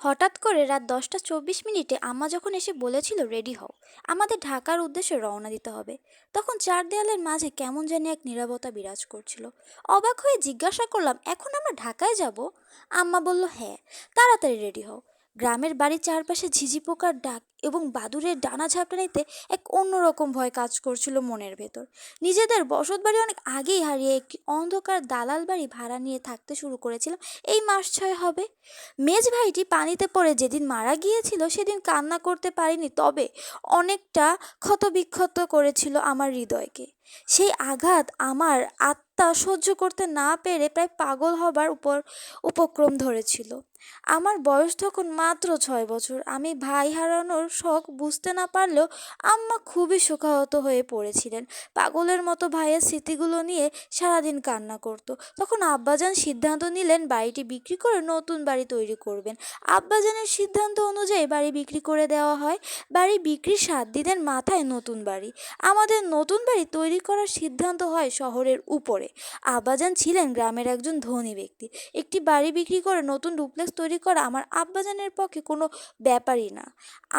হঠাৎ করে রাত 10টা 24 মিনিটে আম্মা যখন এসে বলেছিল রেডি হও, আমাদের ঢাকার উদ্দেশ্যে রওনা দিতে হবে, তখন চার দেয়ালের মাঝে কেমন জানি এক নীরবতা বিরাজ করছিল। অবাক হয়ে জিজ্ঞাসা করলাম, এখন আমরা ঢাকায় যাব? আম্মা বলল, হ্যাঁ, তাড়াতাড়ি রেডি হও। গ্রামের বাড়ির চারপাশে ঝিঝি পোকার ডাক এবং বাদুড়ের ডানা ঝাপটানিতে এক অন্যরকম ভয় কাজ করছিল মনের ভেতর। নিজেদের বসতবাড়ি অনেক আগেই হারিয়ে একটি অন্ধকার দালাল বাড়ি ভাড়া নিয়ে থাকতে শুরু করেছিলাম এই মাস 6 হবে। মেজ ভাইটি পানিতে পড়ে যেদিন মারা গিয়েছিল সেদিন কান্না করতে পারিনি, তবে অনেকটা ক্ষতবিক্ষত করেছিল আমার হৃদয়কে। সেই আঘাত আমার আত্মা সহ্য করতে না পেরে প্রায় পাগল হবার উপক্রম ধরেছিল। আমার বয়স তখন মাত্র 6 বছর। আমি ভাই হারানোর শখ বুঝতে না পারলেও আম্মা খুবই শোকাহত হয়ে পড়েছিলেন। পাগলের মতো ভাইয়ের স্মৃতিগুলো নিয়ে সারাদিন কান্না করত। তখন আব্বাজান সিদ্ধান্ত নিলেন বাড়িটি বিক্রি করে নতুন বাড়ি তৈরি করবেন। আব্বাজানের সিদ্ধান্ত অনুযায়ী বাড়ি বিক্রি করে দেওয়া হয়। বাড়ি বিক্রির 7 দিনের মাথায় নতুন বাড়ি, আমাদের নতুন বাড়ি তৈরি করার সিদ্ধান্ত হয় শহরের উপরে। আব্বাজান ছিলেন গ্রামের একজন ধনী ব্যক্তি। একটি বাড়ি বিক্রি করে নতুন ডুপ্লেক্স তৈরি করা আমার আব্বাজানের পক্ষে কোনো ব্যাপারই না।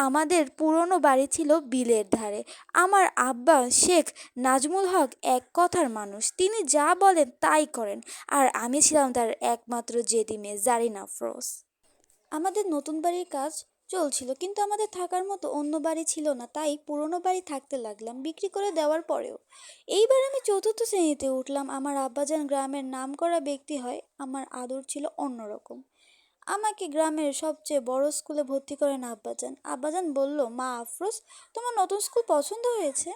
আমাদের পুরনো বাড়ি ছিল বিলের ধারে। আমার আব্বা শেখ নাজমুল হক এক কথার মানুষ, তিনি যা বলেন তাই করেন। আর আমি ছিলাম তার একমাত্র জেদি মেয়ে জারিন আফরোজ। আমাদের নতুন বাড়ির কাজ চলছিল, কিন্তু আমাদের থাকার মতো অন্য বাড়ি ছিল না, তাই পুরনো বাড়ি থাকতে লাগলাম বিক্রি করে দেওয়ার পরেও। এইবার আমি চতুর্থ শ্রেণীতে উঠলাম। আমার আব্বাজান গ্রামের নামকরা ব্যক্তি হয়, আমার আদর ছিল অন্যরকম। আমাকে গ্রামের সবচেয়ে বড় স্কুলে ভর্তি করেন আব্বাজান। আব্বাজান বলল, মা আফরোজ, তোমার নতুন স্কুল পছন্দ হয়েছে?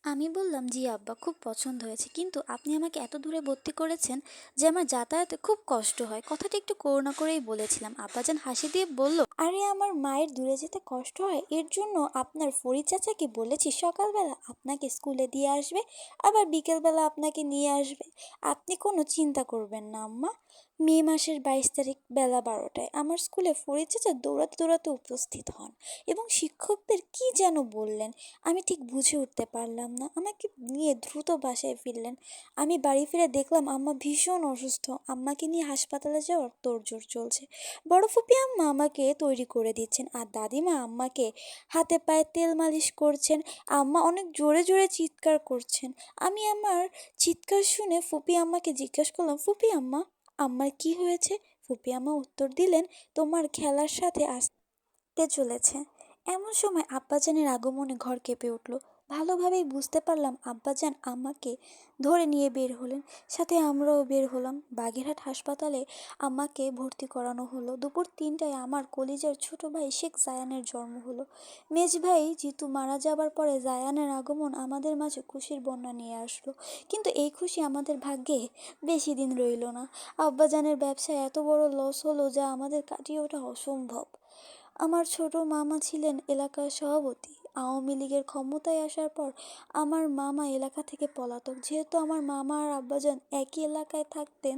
আমি বললাম, জি আব্বা, খুব পছন্দ হয়েছে, কিন্তু আপনি আমাকে এত দূরে ভর্তি করেছেন যে আমার যাতায়াতে খুব কষ্ট হয়। কথাটি একটু করুণা করেই বলেছিলাম। আব্বাজান হাসি দিয়ে বলল, আরে আমার মায়ের দূরে যেতে কষ্ট হয়, এর জন্য আপনার ফরিদ চাচাকে বলেছি সকালবেলা আপনাকে স্কুলে দিয়ে আসবে, আবার বিকেলবেলা আপনাকে নিয়ে আসবে। আপনি কোনো চিন্তা করবেন না আম্মা। মে মাসের 22 তারিখ বেলা 12টায় আমার স্কুলে ফরিদ চাচা দৌড়াতে দৌড়াতে উপস্থিত হন এবং শিক্ষকদের কি যেন বললেন। আমি ঠিক বুঝে উঠতে পারলাম না। আমাকে নিয়ে দ্রুত বাসায় ফিরলেন। আমি বাড়ি ফিরে দেখলাম আম্মা ভীষণ অসুস্থ। আম্মাকে নিয়ে হাসপাতালে যাওয়ার তোড়জোড় চলছে। বড় ফুপি আম্মা আমাকে তৈরি করে দিচ্ছেন, আর দাদিমা আম্মাকে হাতে পায়ে তেল মালিশ করছেন। আম্মা অনেক জোরে জোরে চিৎকার করছেন। আমি আমার চিৎকার শুনে ফুপি আম্মাকে জিজ্ঞাসা করলাম, ফুপি আম্মা, আম্মার কি হয়েছে? ফুপি আম্মা উত্তর দিলেন, তোমার খেলার সাথে আসতে চলেছে। এমন সময় আব্বাজানের আগমনে ঘর কেঁপে উঠল। ভালোভাবেই বুঝতে পারলাম আব্বাজান আমাকে ধরে নিয়ে বের হলেন। সাথে আমরাও বের হলাম। বাগেরহাট হাসপাতালে আমাকে ভর্তি করানো হলো। দুপুর 3টায় আমার কলিজার ছোট ভাই শেখ জায়ানের জন্ম হলো। মেজ ভাই জিতু মারা যাবার পরে জায়ানের আগমন আমাদের মাঝে খুশির বন্যা নিয়ে আসলো। কিন্তু এই খুশি আমাদের ভাগ্যে বেশি দিন রইল না। আব্বাজানের ব্যবসায় এত বড় লস হলো যা আমাদের কাটিয়ে ওঠা অসম্ভব। আমার ছোট মামা ছিলেন এলাকার সভাপতি। আওয়ামী লীগের ক্ষমতায় আসার পর আমার মামা এলাকা থেকে পলাতক। যেহেতু আমার মামা আর আব্বাজান একই এলাকায় থাকতেন,